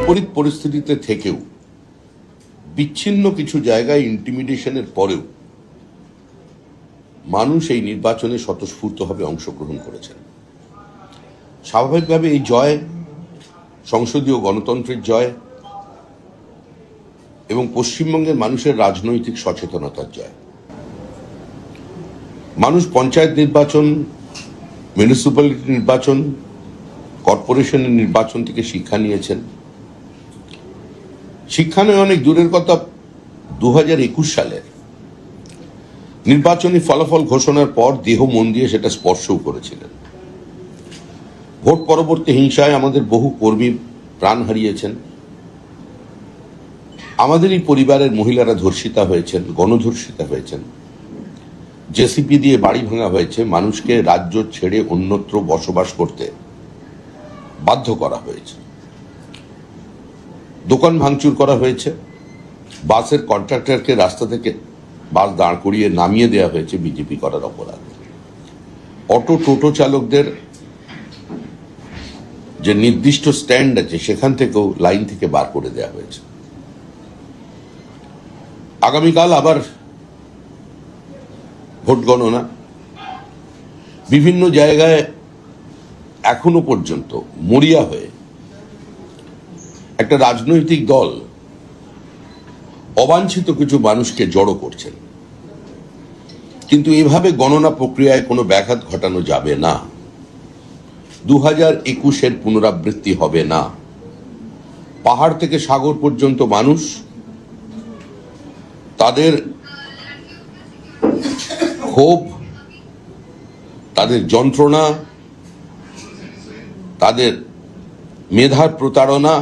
বিপরীত পরিস্থিতিতে থেকেও বিচ্ছিন্ন কিছু জায়গায় ইন্টিমিডেশনের পরেও মানুষ এই নির্বাচনে স্বতঃস্ফূর্তভাবে অংশগ্রহণ করেছেন। স্বাভাবিকভাবে এই জয় সংসদীয় গণতন্ত্রের জয় এবং পশ্চিমবঙ্গের মানুষের রাজনৈতিক সচেতনতার জয়। মানুষ পঞ্চায়েত নির্বাচন, মিউনিসিপ্যালিটি নির্বাচন, কর্পোরেশনের নির্বাচন থেকে শিক্ষা নিয়েছেন। শিক্ষা নয় অনেক দূরের কথা, 2021 সালের নির্বাচনী ফলাফল ঘোষণার পর দেহ মন দিয়ে সেটা স্পর্শও করেছিলেন। ভোট পরবর্তী হিংসায় আমাদের বহু কর্মী প্রাণ হারিয়েছেন। আমাদেরই পরিবারের মহিলারা ধর্ষিতা হয়েছেন, গণধর্ষিতা হয়েছেন। জেসিপি দিয়ে বাড়ি ভাঙা হয়েছে, মানুষকে রাজ্য ছেড়ে অন্যত্র বসবাস করতে বাধ্য করা হয়েছে। দোকান ভাঙচুর করা হয়েছে, বাসের কন্ট্রাক্টরকে রাস্তা থেকে বাস দাঁড় করিয়ে নামিয়ে দেওয়া হয়েছে বিজেপি করার অপরাধ। অটো টোটো চালকদের যে নির্দিষ্ট স্ট্যান্ড আছে সেখান থেকেও লাইন থেকে বার করে দেওয়া হয়েছে। আগামীকাল আবার ভোট গণনা। বিভিন্ন জায়গায় এখনো পর্যন্ত মরিয়া হয়ে একটা রাজনৈতিক দল অবাঞ্ছিত কিছু মানুষকে জড়ো করছেন, কিন্তু এভাবে গণনা প্রক্রিয়ায় কোনো ব্যাঘাত ঘটানো যাবে না। 2021-এর পুনরাবৃত্তি হবে না। পাহাড় থেকে সাগর পর্যন্ত মানুষ তাদের ক্ষোভ, তাদের যন্ত্রণা, তাদের মেধার প্রতারণা,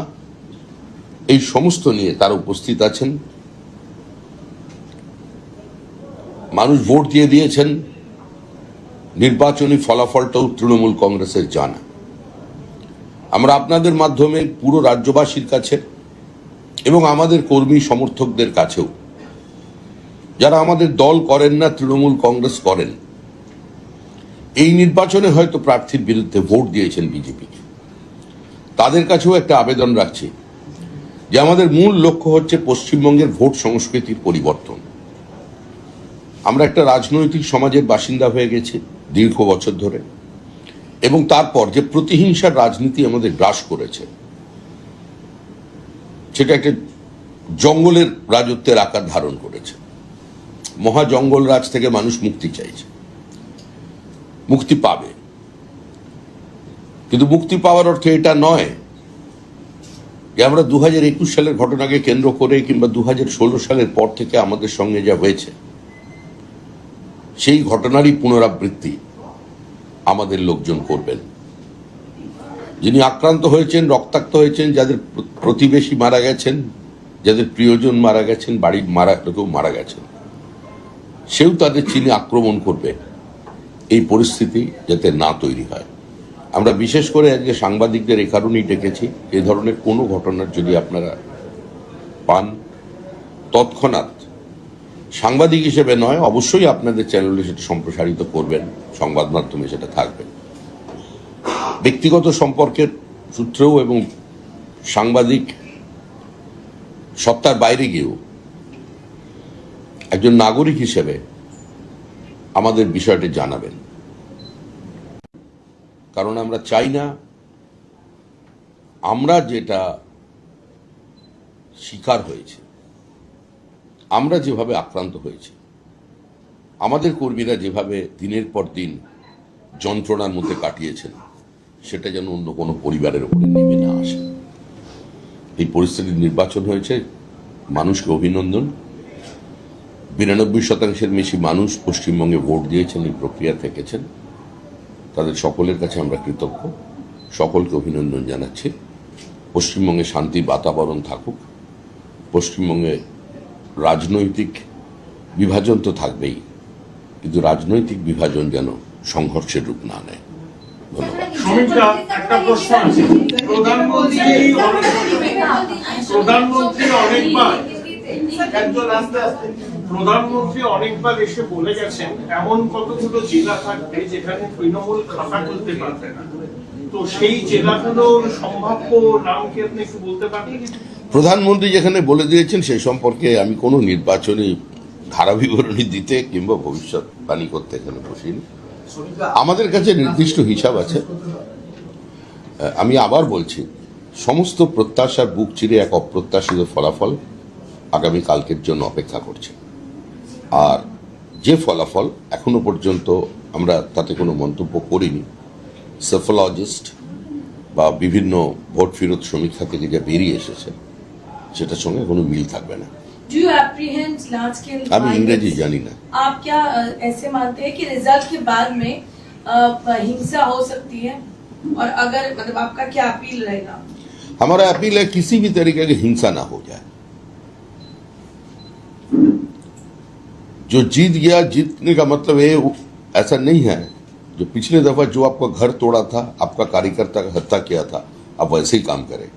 এই সমস্ত নিয়ে তারা উপস্থিত আছেন। মানুষ ভোট দিয়ে দিয়েছেন। নির্বাচনী ফলাফলটাও তৃণমূল কংগ্রেসের জানা। আমরা আপনাদের মাধ্যমে পুরো রাজ্যবাসীর কাছে এবং আমাদের কর্মী সমর্থকদের কাছেও, যারা আমাদের দল করেন না, তৃণমূল কংগ্রেস করেন, এই নির্বাচনে হয়তো প্রার্থীর বিরুদ্ধে ভোট দিয়েছেন বিজেপিকে, তাদের কাছেও একটা আবেদন রাখছি যে আমাদের মূল লক্ষ্য হচ্ছে পশ্চিমবঙ্গের ভোট সংস্কৃতির পরিবর্তন। আমরা একটা রাজনৈতিক সমাজের বাসিন্দা হয়ে গেছি দীর্ঘ বছর ধরে, এবং তারপর যে প্রতিহিংসার রাজনীতি আমাদের গ্রাস করেছে, সেটা একটা জঙ্গলের রাজত্বের আকার ধারণ করেছে। মহা জঙ্গল রাজ থেকে মানুষ মুক্তি চাইছে, মুক্তি পাবে, কিন্তু মুক্তি পাওয়ার অর্থ এটা নয় যে আমরা 2021 সালের ঘটনাকে কেন্দ্র করে কিংবা 2016 সালের পর থেকে আমাদের সঙ্গে যা হয়েছে সেই ঘটনারই পুনরাবৃত্তি আমাদের লোকজন করবেন। যিনি আক্রান্ত হয়েছেন, রক্তাক্ত হয়েছেন, যাদের প্রতিবেশী মারা গেছেন, যাদের প্রিয়জন মারা গেছেন, বাড়ির কেউ মারা গেছেন, সেও তাদের চিনে আক্রমণ করবে। এই পরিস্থিতি যাতে না তৈরি হয়, আমরা বিশেষ করে আজকে সাংবাদিকদের এ কারণেই ডেকেছি। এ ধরনের কোনো ঘটনার যদি আপনারা পান, তৎক্ষণাৎ সাংবাদিক হিসেবে নয়, অবশ্যই আপনাদের চ্যানেলে সেটা সম্প্রসারিত করবেন, সংবাদ মাধ্যমে সেটা থাকবে। ব্যক্তিগত সম্পর্কের সূত্রেও এবং সাংবাদিক সত্তার বাইরে গিয়েও একজন নাগরিক হিসেবে আমাদের বিষয়টি জানাবেন, কারণ আমরা চাই না আমরা যেটা শিকার হয়েছে, আমরা যেভাবে আক্রান্ত হয়েছি, আমাদের কর্মীরা যেভাবে দিনের পর দিন যন্ত্রণার মধ্যে কাটিয়েছেন, সেটা যেন অন্য কোনো পরিবারের উপরে নেমে না আসে। এই পরিস্থিতির নির্বাচন হয়েছে, মানুষকে অভিনন্দন। 92% বেশি মানুষ পশ্চিমবঙ্গে ভোট দিয়েছেন, এই প্রক্রিয়া থেকেছেন। তাদের সকলের কাছে আমরা কৃতজ্ঞ, সকলকে অভিনন্দন জানাচ্ছি। পশ্চিমবঙ্গে শান্তির বাতাবরণ থাকুক। পশ্চিমবঙ্গে রাজনৈতিক বিভাজন তো থাকবেই, কিন্তু রাজনৈতিক বিভাজন যেন সংঘর্ষের রূপ না নেয়। ধন্যবাদ। একটা প্রশ্ন আছে। প্রধানমন্ত্রী অনেকবার এসে বলে গেছেন এমন কতগুলো জেলা থাকবে যেখানে তৃণমূল খাতা খুলতে পারবে না। তো সেই জেলাগুলোর সম্ভাব্য নাম কি আপনি একটু বলতে পারবেন? প্রধানমন্ত্রী যেখানে বলে দিয়েছেন সেই সম্পর্কে আমি কোনো নির্বাচনী ধারা বিবরণী দিতে কিংবা ভবিষ্যৎবাণী করতে এখানে বসিনি। আমাদের কাছে নির্দিষ্ট হিসাব আছে। আমি আবার বলছি, সমস্ত প্রত্যাশার বুক চিরে এক অপ্রত্যাশিত ফলাফল আগামী কালকের জন্য অপেক্ষা করছে। আর যে ফলাফল এখনো পর্যন্ত আমরা তাতে কোনো মন্তব্য করিনি, সেফোলজিস্ট বা বিভিন্ন ভোট ফেরত সমীক্ষা থেকে যা বেরিয়ে এসেছে সেটার সঙ্গে কোনো মিল থাকবে না। Do you apprehend large scale আমি violence? ইংরেজি জানি না। आप क्या ऐसे मानते हैं कि रिजल्ट के बाद में हिंसा हो सकती है, और अगर मतलब आपका क्या अपील रहेगा? हमारा अपील है किसी भी तरीके की हिंसा ना हो जाए। जो जीत गया, जीतने का मतलब ये ऐसा नहीं है जो पिछले दफा जो आपका घर तोड़ा था, आपका कार्यकर्ता का हत्या किया था, आप वैसे ही काम करें।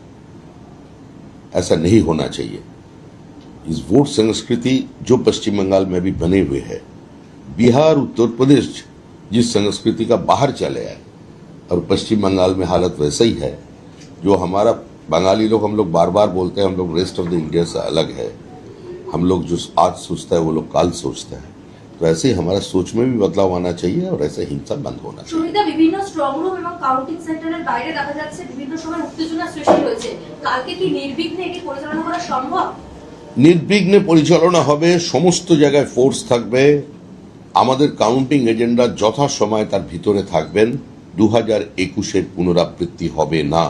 ऐसा नहीं होना चाहिए। इस वोट संस्कृति जो पश्चिम बंगाल में भी बने हुए है, बिहार उत्तर प्रदेश जिस संस्कृति का बाहर चले आए, और पश्चिम बंगाल में हालत वैसा ही है। जो हमारा बंगाली लोग, हम लोग बार बार बोलते हैं हम लोग रेस्ट ऑफ द इंडिया से अलग है, हम लोग जो आज सोचता है वो लोग काल सोचते हैं। तो ऐसे ही हमारा सोच में भी बदलाव आना चाहिए और ऐसे हिंसा बंद होना चाहिए। সুবিধা বিভিন্ন স্ট্রং রুম এবং কাউন্টিং সেন্টারের বাইরে দেখা যাচ্ছে বিভিন্ন সময় উত্তেজনা সৃষ্টি হয়েছে। কালকে কি নির্বিঘ্নে এটি পরিচালনা করা সম্ভব? নির্বিঘ্নে পরিচালনা হবে, সমস্ত জায়গায় ফোর্স থাকবে, আমাদের কাউন্টিং এজেন্ডা যথাসময় তার ভিতরে থাকবেন। 2021-এর পুনরাবৃত্তি হবে না।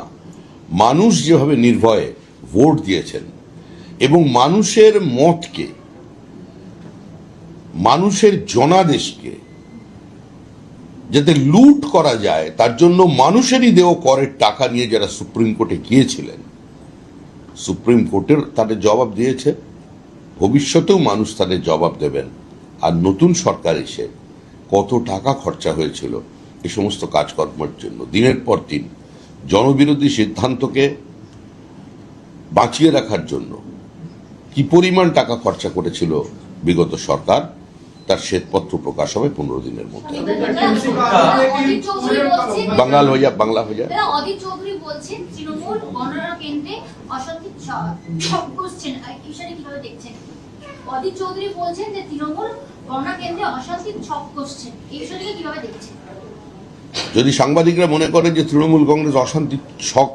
মানুষ যেভাবে নির্ভয়ে ভোট দিয়েছেন এবং মানুষের মতকে, মানুষের জনাদেশকে যাতে লুট করা যায় তার জন্য মানুষেরই দেওয়া করের টাকা নিয়ে যারা সুপ্রিম কোর্টে গিয়েছিলেন, সুপ্রিম কোর্টের তাদের জবাব দিয়েছে, ভবিষ্যতেও মানুষ তাদের জবাব দেবেন। আর নতুন সরকার এসে কত টাকা খরচা হয়েছিল এই সমস্ত কাজকর্মের জন্য, দিনের পর দিন জনবিরোধী সিদ্ধান্তকে বাঁচিয়ে রাখার জন্য কি পরিমাণ টাকা খরচা করেছিল বিগত সরকার, তার শ্বেতপত্র প্রকাশ হবে 15 দিনের মধ্যে। অদিত চৌধুরী বলছেন, বাংলা হয়ে যা, বাংলা হয়ে যা। দাদা, অদিত চৌধুরী বলছেন তৃণমূল গণনা কেন্দ্রে অশান্তি ছক করছেন, এই বিষয়টা কিভাবে দেখছেন? অদিত চৌধুরী বলছেন যে তৃণমূল গণনা কেন্দ্রে অশান্তি ছক করছেন, এই বিষয়টাকে কিভাবে দেখছেন? যদি সাংবাদিকরা মনে করে যে তৃণমূল কংগ্রেস অশান্তি ছক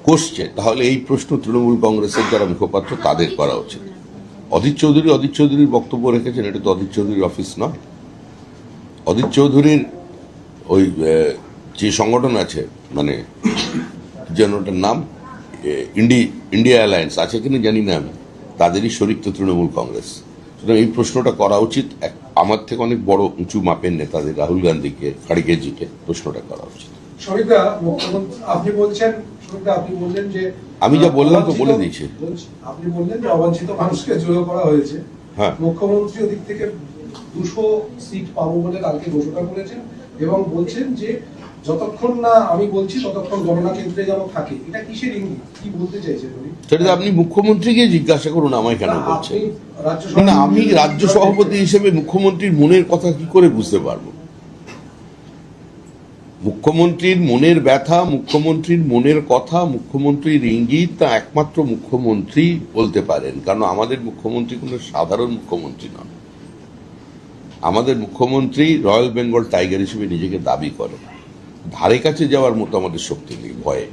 কষছে, তাহলে এই প্রশ্ন তৃণমূল কংগ্রেসের যারা মুখপাত্র তাদের করা উচিত। অদিত চৌধুরীর বক্তব্য রেখেছেন, এটা তো অদিত চৌধুরীর অফিস নয়। অদিত চৌধুরীর ওই যে সংগঠন আছে, মানে যেন ওটার নাম ইন্ডিয়া অ্যালায়েন্স আছে কিনা জানি না আমি, তাদেরই শরিক তো তৃণমূল কংগ্রেস। সুতরাং এই প্রশ্নটা করা উচিত আমার থেকে অনেক বড় উঁচু মাপের নেতাদের, রাহুল গান্ধীকে, খাড়গেজিকে প্রশ্নটা করা উচিত। শরিকদা, আপনি বললেন যে আমি যা বললাম তো বলে দিয়েছি। আপনি বললেন যে অবাঞ্ছিত মানুষকে জড়ো করা হয়েছে। হ্যাঁ। মুখ্যমন্ত্রী ওদিক থেকে 200 সিট পাবো বলে কালকে ঘোষণা করেছেন এবং বলছেন যে যতক্ষণ না আমি বলছি ততক্ষণ গণনা কেন্দ্রে যেন থাকে। এটা কিসের ইঙ্গিত, কি বলতে চাইছেন উনি? সেটা আপনি মুখ্যমন্ত্রীকে জিজ্ঞাসা করুন, আমায় কেন বলছেন? আপনি না, আমি রাজ্য সভাপতি হিসেবে মুখ্যমন্ত্রীর মনের কথা কি করে বুঝতে পারবো? মুখ্যমন্ত্রীর মনের ব্যথা, মুখ্যমন্ত্রীর মনের কথা, মুখ্যমন্ত্রীর ইঙ্গিত তা একমাত্র মুখ্যমন্ত্রী বলতে পারেন। কারণ আমাদের মুখ্যমন্ত্রী কোনো সাধারণ মুখ্যমন্ত্রী নন। আমাদের মুখ্যমন্ত্রী রয়্যাল বেঙ্গল টাইগার হিসেবে নিজেকে দাবি করে। ধারে কাছে যাওয়ার মতো আমাদের শক্তি নেই ভয়ে।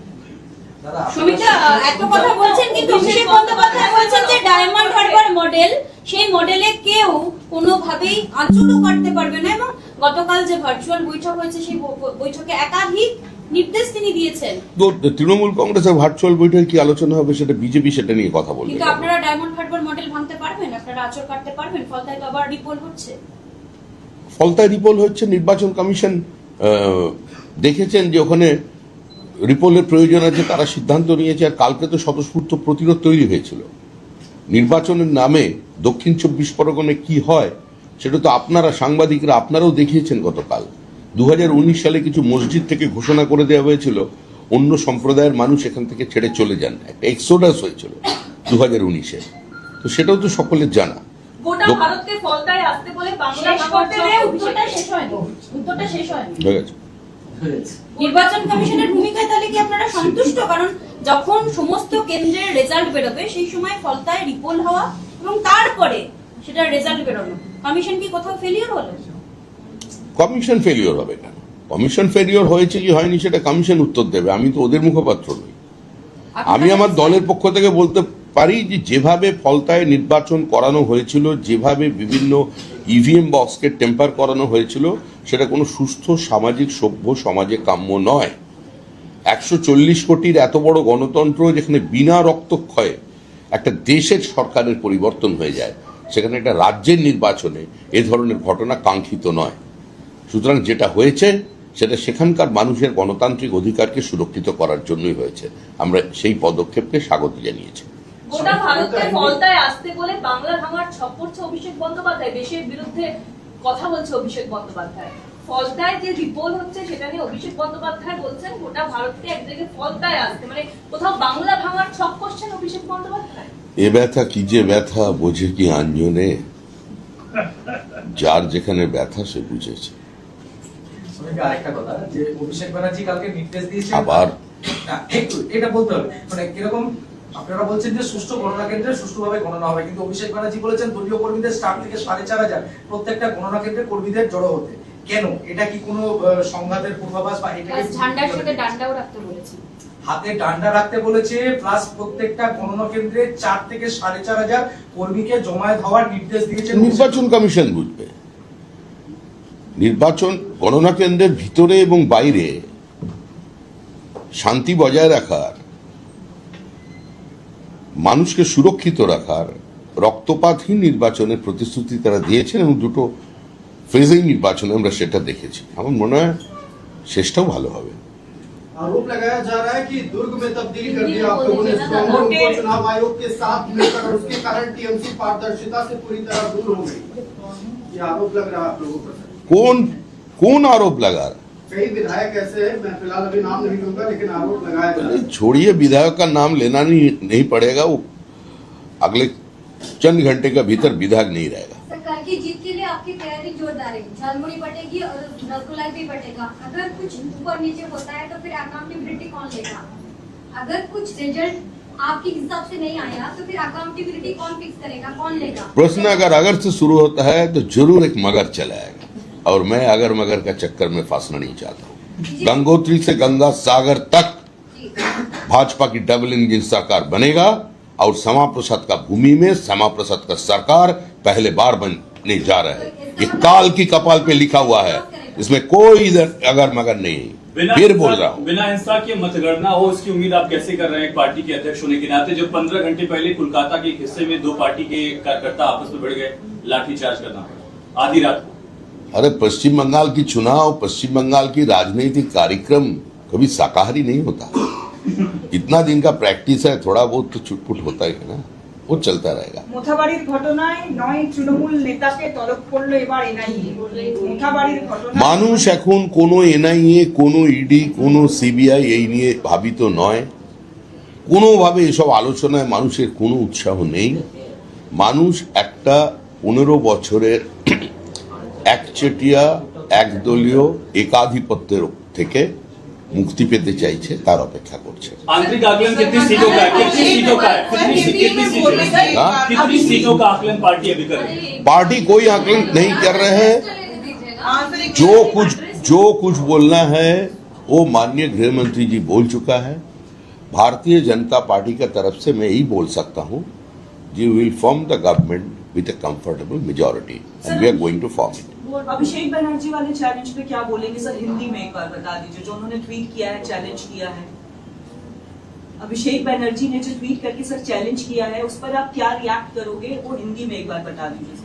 সুমিতা একটা কথা বলছেন, কিন্তু অভিষেক বন্দ্যোপাধ্যায় বলছেন যে ডায়মন্ড হারবার মডেল, সেই মডেলে কেউ কোনোভাবেই আঁচড়ও কাটতে পারবে না, এবং গতকাল যে ভার্চুয়াল বৈঠক হয়েছে সেই বৈঠকে একাধিক নির্দেশ তিনি দিয়েছেন। তো তৃণমূল কংগ্রেসের ভার্চুয়াল বৈঠকে কি আলোচনা হবে সেটা বিজেপি সেটা নিয়ে কথা বলবে। কিন্তু আপনারা ডায়মন্ড হারবার মডেল ভাঙতে পারবেন? আপনারা আঁচড় কাটতে পারবেন? ফলতায় তো আবার রিপোল হচ্ছে। ফলতায় রিপোল হচ্ছে, নির্বাচন কমিশন দেখেছেন যে ওখানে রিপোলের প্রয়োজন আছে, তারা সিদ্ধান্ত নিয়েছে। আর কালকে তো স্বতঃস্ফূর্ত প্রতিরোধ তৈরি হয়েছিল। নির্বাচনের নামে দক্ষিণ 24 পরগনায় কি হয় সেটা তো আপনারা সাংবাদিকরা আপনারাও দেখিয়েছেন। গতকাল 2019 সালে কিছু মসজিদ থেকে ঘোষণা করে দেওয়া হয়েছিল অন্য সম্প্রদায়ের মানুষ এখান থেকে ছেড়ে চলে যান, একটা এক্সোডাস হয়েছিল 2019-এ। তো সেটাও তো সকলের জানা। গোটা ভারতকে ফলতায় আসতে বলে বাংলা শেষ করতে গিয়ে উত্তরটা শেষ হয়নি। হয়ে গেছে। নির্বাচন কমিশনের ভূমিকায় তাহলে কি আপনারা সন্তুষ্ট? কারণ যখন সমস্ত কেন্দ্রের রেজাল্ট বেরোবে সেই সময় ফলতায় রিপোল হওয়া এবং তারপরে সেটার রেজাল্ট বেরোনো, কমিশন কি কোথাও ফেলিওর হলো? কমিশন ফেলিওর হবে কেন? কমিশন ফেলিওর হয়েছে কি হয়নি সেটা কমিশন উত্তর দেবে, আমি তো ওদের মুখপাত্র নই। আমি আমার দলের পক্ষ থেকে বলতে পারি যে যেভাবে ফলতায় নির্বাচন করানো হয়েছিল, যেভাবে বিভিন্ন ইভিএম বক্সকে টেম্পার করানো হয়েছিল, সেটা কোনো সুস্থ সামাজিক সভ্য সমাজে কাম্য নয়। 140 কোটির এত বড় গণতন্ত্র যেখানে বিনা রক্তক্ষয়ে একটা দেশের সরকারের পরিবর্তন হয়ে যায়, সেখানে একটা রাজ্যের নির্বাচনে এ ধরনের ঘটনা কাঙ্ক্ষিত নয়। সুতরাং যেটা হয়েছে সেটা সেখানকার মানুষের গণতান্ত্রিক অধিকারকে সুরক্ষিত করার জন্যই হয়েছে। আমরা সেই পদক্ষেপকে স্বাগত জানিয়েছি। গোটা ভারতকে ফলতায় আসতে বলে বাংলা ভাঙার ছক করছে অভিষেক বন্দ্যোপাধ্যায়, দেশের বিরুদ্ধে কথা বলছে অভিষেক বন্দ্যোপাধ্যায়। ফলতায় যে রিপোর্ট হচ্ছে সেটা নিয়ে অভিষেক বন্দ্যোপাধ্যায় বলছেন গোটা ভারতকে একদিকে ফলতায় আসতে, মানে কোথাও বাংলা ভাঙার ছক করছেন অভিষেক বন্দ্যোপাধ্যায়। এ ব্যথা কি যে ব্যথা বোঝে কি আঞ্জনে, যার যেখানে ব্যথা সে বুঝেছে। আরেকটা কথা যে অভিষেক ব্যানার্জি কালকে নির্দেশ দিয়েছেন, আবার একটু এটা বলতে হবে, মানে কিরকম আপনারা বলছেন যে সুষ্ঠু গণনা কেন্দ্রে সুষ্ঠুভাবে গণনা হবে, কিন্তু অভিষেক ব্যানার্জি বলেছেন দলীয় কর্মীদের 4 থেকে 4,500 প্রত্যেকটা গণনা কেন্দ্রে কর্মীদের জড়ো হতে। কেন? এটা কি কোনো সংঘাতের পূর্বাভাস বা এটা ঝান্ডার সাথে ডান্ডাও রাখতে বলেছে, হাতে ডান্ডা রাখতে বলেছে, প্লাস প্রত্যেকটা গণনা কেন্দ্রে 4 থেকে 4,500 কর্মীকে জমায়েত হওয়ার নির্দেশ দিয়েছেন নির্বাচন কমিশন বুঝবে। নির্বাচন গণনা কেন্দ্রের ভিতরে এবং বাইরে শান্তি বজায় রাখার, মানুষকে সুরক্ষিত রাখার রক্তপাতহীন নির্বাচনের প্রতিশ্রুতি তারা দিয়েছেন এবং দুটো ফেজেই নির্বাচনে আমরা সেটা দেখেছি। আমার মনে হয় শেষটাও ভালো হবে। आरोप लगाया जा रहा है कि दुर्ग में तब्दील कर दिया आप लोगों ने स्ट्रांग रूम को चुनाव आयोग के साथ मिलकर, और उसके कारण टीएमसी पारदर्शिता से पूरी तरह दूर हो गई। ये आरोप लग रहा है आप लोगों पर। कौन आरोप लगा रहा? कई विधायक ऐसे हैं, मैं फिलहाल अभी नाम नहीं लूंगा, लेकिन आरोप लगाया जा रहा है। छोड़िए, विधायक का नाम लेना नहीं पड़ेगा, वो अगले चंद घंटे के भीतर विधायक नहीं रहेगा। सरकार की जीत के लिए आपकी तैयारी जोरदार है, झालमुड़ी बटेगी और रसगुल्ला भी बटेगा। अगर कुछ ऊपर नीचे होता है तो फिर अकाउंटेबिलिटी कौन लेगा? अगर कुछ रिजल्ट आपके हिसाब से नहीं आया तो फिर अकाउंटेबिलिटी कौन फिक्स करेगा, कौन लेगा? प्रश्न अगर से शुरू होता है तो जरूर एक मगर चला आएगा, और मैं अगर मगर का चक्कर में फंसना नहीं चाहता हूँ। गंगोत्री से गंगा सागर तक भाजपा की डबल इंजन सरकार बनेगा, और श्यामा प्रसाद का भूमि में श्यामा प्रसाद का सरकार पहले बार बनने जा रहा है। ये काल की कपाल पे लिखा हुआ है, इसमें कोई अगर मगर नहीं। फिर बोल रहा हूँ, बिना हिंसा की मतगणना हो इसकी उम्मीद आप कैसे कर रहे हैं पार्टी के अध्यक्ष होने के नाते, जो 15 घंटे पहले कोलकाता के एक हिस्से में 2 पार्टी के कार्यकर्ता आपस में भिड़ गए, लाठीचार्ज करना पड़ा आधी रात को। अरे पश्चिम बंगाल की चुनाव, पश्चिम बंगाल की राजनीतिक कार्यक्रम कभी शाकाहारी नहीं होता। इतना दिन का प्रैक्टिस है, थोड़ा बहुत तो छुटपुट होता है ना, वो चलता रहेगा। মোথাবাড়ির ঘটনায় 9 তৃণমূল নেতাকে তলব করলো এবার এনআইএ। মোথাবাড়ির ঘটনা মানুষ এখন কোনো এনআইএ, কোনো ইডি, কোনো সিবিআই এই নিয়ে ভাবিত নয়। কোনোভাবে এসব আলোচনায় মানুষের কোনো উৎসাহ নেই। মানুষ একটা 15 বছরের একচেটিয়া একদলীয় একাধিপত্যের থেকে মুক্তি পেতে চাইছে, তার অপেক্ষা করছে। आंतरिक आकलन कितनी सीटों का है? कितनी सीटों का है? कितनी सीटों का आकलन पार्टी अभी कर रही है? पार्टी कोई आकलन नहीं कर रहे हैं। जो कुछ बोलना है वो माननीय गृह मंत्री जी बोल चुका है। भारतीय जनता पार्टी की तरफ से मैं यही बोल सकता हूँ, we will form the government with a comfortable majority and we are going to form it. Abhishek Banerjee वाले चैलेंज पे क्या बोलेंगे सर? हिंदी में एक बार बता दीजिए, जो उन्होंने ट्वीट किया है, चैलेंज किया है। अभिषेक बनर्जी ने जो ट्वीट करके सर चैलेंज किया है, उस पर आप क्या रिएक्ट करोगे? वो हिंदी में एक बार बता दीजिए सर।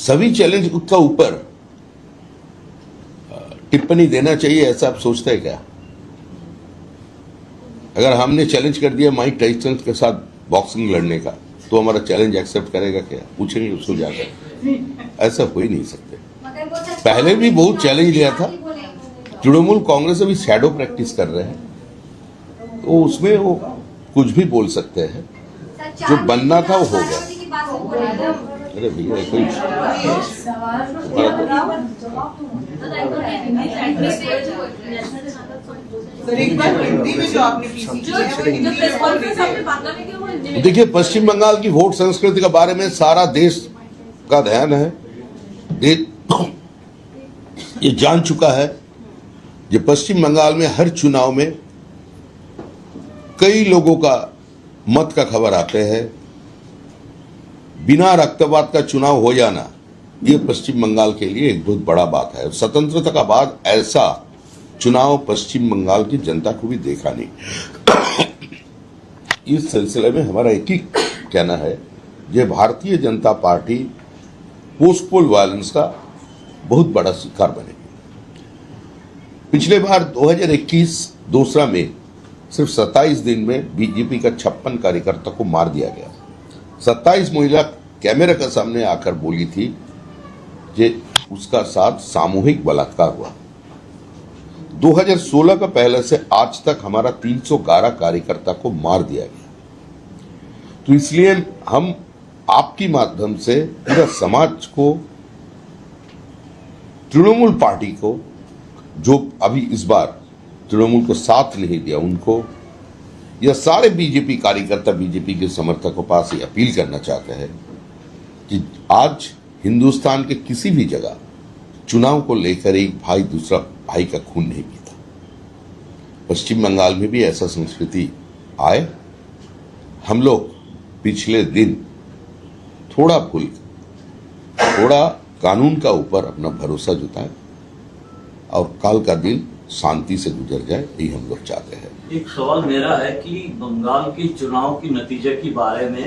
सभी चैलेंज का ऊपर टिप्पणी देना चाहिए, ऐसा आप सोचते हैं क्या? अगर हमने चैलेंज कर दिया माइक टाइसन के साथ बॉक्सिंग लड़ने का, तो हमारा चैलेंज एक्सेप्ट करेगा क्या? पूछेंगे उसको जाकर। ऐसा हो ही नहीं सकते। पहले भी बहुत चैलेंज लिया था। तृणमूल कांग्रेस अभी शैडो प्रैक्टिस कर रहे हैं, तो उसमें वो कुछ भी बोल सकते हैं। जो बनना था वो हो गया। अरे भैया कोई सर एक बार हिंदी में जो आपने पीसी की है वो हिंदी प्रेस में कॉन्फ्रेंस आपने बांग्ला में किया वो हिंदी में देखिए, पश्चिम बंगाल की वोट संस्कृति के बारे में सारा देश का ध्यान है। ये जान चुका है कि पश्चिम बंगाल में हर चुनाव में कई लोगों का मत का खबर आते हैं। बिना रक्तपात का चुनाव हो जाना ये पश्चिम बंगाल के लिए एक बहुत बड़ा बात है। स्वतंत्रता का बाद ऐसा चुनाव पश्चिम बंगाल की जनता को भी देखा नहीं। इस सिलसिले में हमारा एक ही कहना है कि भारतीय जनता पार्टी पोस्ट पोल वायलेंस का बहुत बड़ा शिकार बनेगी। पिछले बार 2021 दूसरा में सिर्फ 27 दिन में बीजेपी का 56 कार्यकर्ता को मार दिया गया। 27 महिला कैमरे के सामने आकर बोली थी कि उसका साथ सामूहिक बलात्कार हुआ। 2016 का पहले से आज तक हमारा 311 कार्यकर्ता को मार दिया गया। तो इसलिए हम आपकी माध्यम से पूरा समाज को, तृणमूल पार्टी को, जो अभी इस बार तृणमूल को साथ नहीं दिया, उनको, यह सारे बीजेपी कार्यकर्ता, बीजेपी के समर्थकों के पास ये अपील करना चाहते हैं कि आज हिंदुस्तान के किसी भी जगह चुनाव को लेकर एक भाई दूसरा भाई का खून नहीं पीता। पश्चिम बंगाल में भी ऐसा संस्कृति आए। हम लोग पिछले दिन थोड़ा कानून का ऊपर अपना भरोसा जुटाए और कल का दिन शांति से गुजर जाए, यही हम लोग चाहते हैं। एक सवाल मेरा है कि बंगाल की चुनाव की नतीजे के बारे में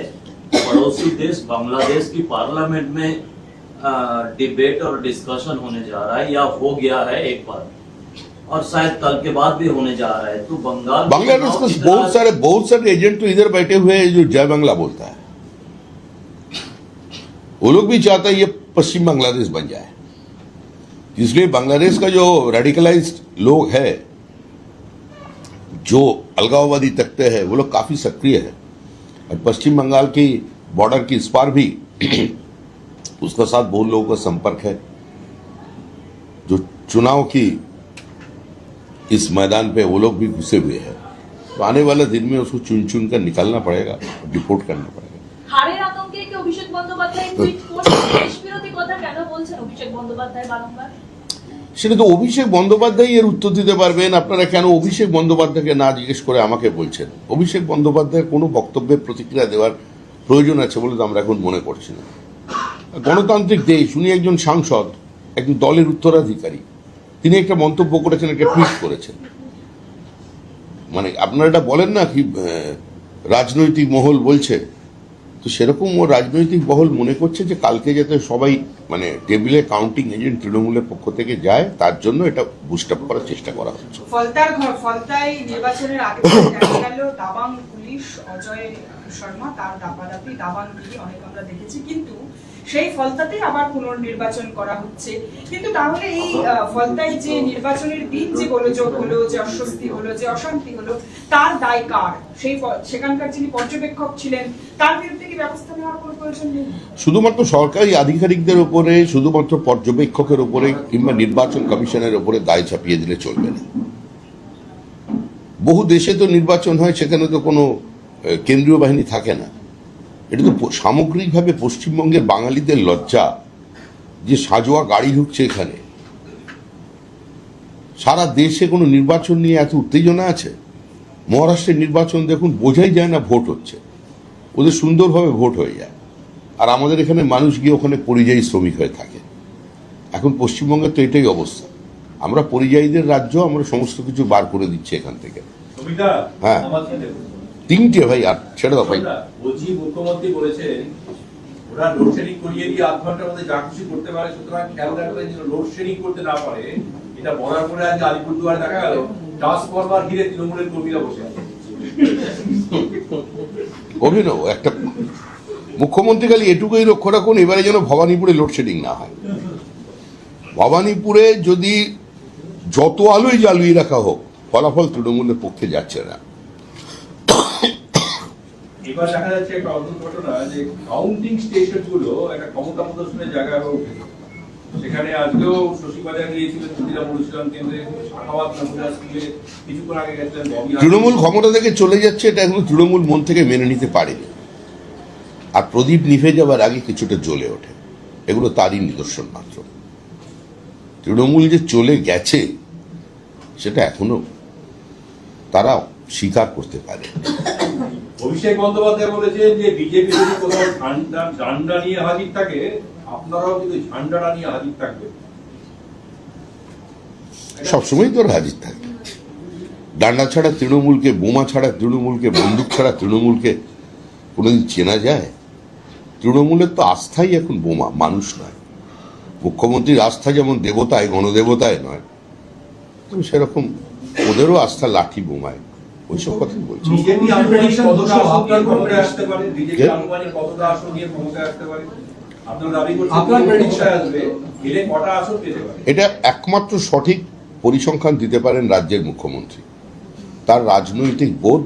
पड़ोसी देश बांग्लादेश की पार्लियामेंट में डिबेट और डिस्कशन होने जा रहा है या हो गया है एक बार, और शायद कल के बाद भी होने जा रहा है। तो बांग्लादेश के बहुत सारे एजेंट तो इधर बैठे हुए हैं जो जय बांग्ला बोलता है। वो लोग भी चाहते हैं ये पश्चिम बांग्लादेश बन जाए। इसलिए बांग्लादेश का जो रेडिकलाइज्ड लोग है, जो अलगाववादी तकते हैं, वो लोग काफी सक्रिय है। और पश्चिम बंगाल की बॉर्डर की इस पार भी उसका साथ बहुत लोगों का संपर्क है। जो चुनाव की इस मैदान पे वो लोग भी घुसे हुए हैं। तो आने वाले दिन में उसको चुन चुन कर निकालना पड़ेगा, डिपोर्ट करना पड़ेगा। হারের আতঙ্কে কি অভিষেক বন্দ্যোপাধ্যায় টুইট করছেন? দেশ বিরোধী কথা কেন বলছেন অভিষেক বন্দ্যোপাধ্যায় বারংবার? সেটা তো অভিষেক বন্দ্যোপাধ্যায় এর উত্তর দিতে পারবেন। আপনারা কেন অভিষেক বন্দ্যোপাধ্যায়কে না জিজ্ঞেস করে আমাকে বলছেন? অভিষেক বন্দ্যোপাধ্যায়ের কোনো বক্তব্যের প্রতিক্রিয়া দেওয়ার প্রয়োজন আছে বলে তো আমরা এখন মনে করছি না। গণতান্ত্রিক দেশ, উনি একজন সাংসদ, একজন দলের উত্তরাধিকারী। তিনি একটা মন্তব্য করেছেন, একটা টুইট করেছেন। মানে আপনারা এটা বলেন না কি রাজনৈতিক মহল বলছে, তো সেরকম ও রাজনৈতিক মহল মনে করছে যে কালকে যাতে সবাই মানে টেবিলে কাউন্টিং এজেন্ট তৃণমূলের পক্ষ থেকে যায়, তার জন্য এটা বুস্ট আপ করার চেষ্টা করা হচ্ছে। ফলতায় নির্বাচনের আগে থেকে দেখা গেল দাবাং পুলিশ অজয় শর্মা তার দাপাদাপি দাবানগিরি অনেক আমরা দেখেছি, কিন্তু সেই ফলতাতে আবার পুনর্নির্বাচন করা হচ্ছে। কিন্তু তাহলে এই ফলতায় যে নির্বাচনের দিন যে গোলযোগ হলো, যে অস্বস্তি হলো, যে অশান্তি হলো, তার দায় কার? সেখানকার যিনি পর্যবেক্ষক ছিলেন তার বিরুদ্ধে কি ব্যবস্থা নেওয়ার কোনো প্রয়োজন নেই? শুধুমাত্র সরকারি আধিকারিকদের উপরে, শুধুমাত্র পর্যবেক্ষকের উপরে কিংবা নির্বাচন কমিশনের উপরে দায় চাপিয়ে দিলে চলবে না। বহু দেশে তো নির্বাচন হয়, সেখানে তো কোনো কেন্দ্রীয় বাহিনী থাকে না। এটা তো সামগ্রিকভাবে পশ্চিমবঙ্গের বাঙালিদের লজ্জা যে সাজোয়া গাড়ি ঢুকছে এখানে। সারা দেশে কোনো নির্বাচন নিয়ে এত উত্তেজনা আছে। মহারাষ্ট্রের নির্বাচন দেখুন, বোঝাই যায় না ভোট হচ্ছে, ওদের সুন্দরভাবে ভোট হয়ে যায়। আর আমাদের এখানে মানুষ গিয়ে ওখানে পরিযায়ী শ্রমিক হয়ে থাকে। এখন পশ্চিমবঙ্গের তো এটাই অবস্থা। আমরা পরিযায়ীদের রাজ্য, আমরা সমস্ত কিছু বার করে দিচ্ছি এখান থেকে। হ্যাঁ, তিনটে ভাই, আর ছেড়ে দাও ভাই। বলছি, মুখ্যমন্ত্রী বলেছেন ওরা লোডশেডিং করিয়ে দিয়ে 8 ঘন্টার মধ্যে যা খুশি করতে পারে, সুতরাং খেয়াল রাখবেন যেন লোডশেডিং করতে না পারে। এটা বলার পরে আজ আলিপুরদুয়ারে দেখা গেল ট্রান্সফরমার ঘিরে তৃণমূলের কর্মীরা বসে আছে। অভিনব একটা মুখ্যমন্ত্রী খালি এটুকুই লক্ষ্য রাখুন, এবারে যেন ভবানীপুরে লোডশেডিং না হয়। ভবানীপুরে যদি যত আলোই জ্বালিয়ে রাখা হোক, ফলাফল তৃণমূলের পক্ষে যাচ্ছে না। এবার দেখা যাচ্ছে একটা অদ্ভুত ঘটনা যে কাউন্টিং স্টেশন গুলো একটা ক্ষমতা প্রদর্শনের জায়গা হয়ে উঠেছে। সেখানে আজকেও শশীবাজার গিয়েছিলেন, ক্ষুদিরাম অনুশীলন কেন্দ্রে, শাখাওয়াত নমুনা স্কুলে, কিছুক্ষণ আগে গেছিলেন ববি। তৃণমূল ক্ষমতা থেকে চলে যাচ্ছে, এটা এখন তৃণমূল মন থেকে মেনে নিতে পারেনি। আর প্রদীপ নিভে যাওয়ার আগে কিছুটা জ্বলে ওঠে, এগুলো তারই নিদর্শন মাত্র। তৃণমূল যে চলে গেছে সেটা এখনো তারা স্বীকার করতে পারে। অভিষেক বন্দ্যোপাধ্যায় বলেছেন যে বিজেপি যদি কোথাও ঝান্ডা নিয়ে হাজির থাকে, আপনারাও কিন্তু ঝান্ডাটা নিয়ে হাজির থাকবেন। সবসময় তো হাজির থাকে। ডান্ডা ছাড়া তৃণমূলকে, বোমা ছাড়া তৃণমূলকে, বন্দুক ছাড়া তৃণমূলকে কোনোদিন চেনা যায়? তৃণমূলের তো আস্থাই এখন বোমা, মানুষ নয়। মুখ্যমন্ত্রীর আস্থা যেমন দেবতায়, গণদেবতায় নয়, তবে সেরকম ওদেরও আস্থা লাঠি বোমায়। ওইসব কথাই বলছি। বিজেপি আনুমানিক কতটা আসন নিয়ে ক্ষমতায় আসতে পারে? বিজেপি আনুমানিক কতটা আসন নিয়ে ক্ষমতায় আসতে পারে? আপনার দাবি করছেন আপনার prediction আসবে, এলে কটা আসন পেতে পারে? এটা একমাত্র সঠিক পরিসংখ্যান দিতে পারেন রাজ্যের মুখ্যমন্ত্রী। তার রাজনৈতিক বোধ,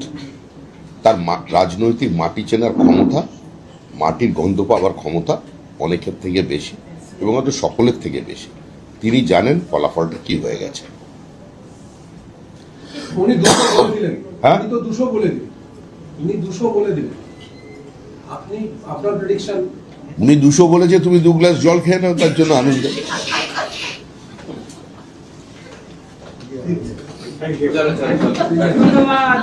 তার রাজনৈতিক মাটি চেনার ক্ষমতা, মাটির গন্ধ পাওয়ার ক্ষমতা অনেকের থেকে বেশি, এবং হয়তো সকলের থেকে বেশি। তিনি জানেন ফলাফলটা কি হয়ে গেছে। উনি 200 বলে দিলেন। হ্যাঁ? উনি তো 200 বলে দিলেন। উনি 200 বলে দিলেন। আপনি আপনার প্রেডিকশন? উনি 200 বলেছে, তুমি 2 গ্লাস জল খেয়ে নাও, তার জন্য আনন্দ। ধন্যবাদ।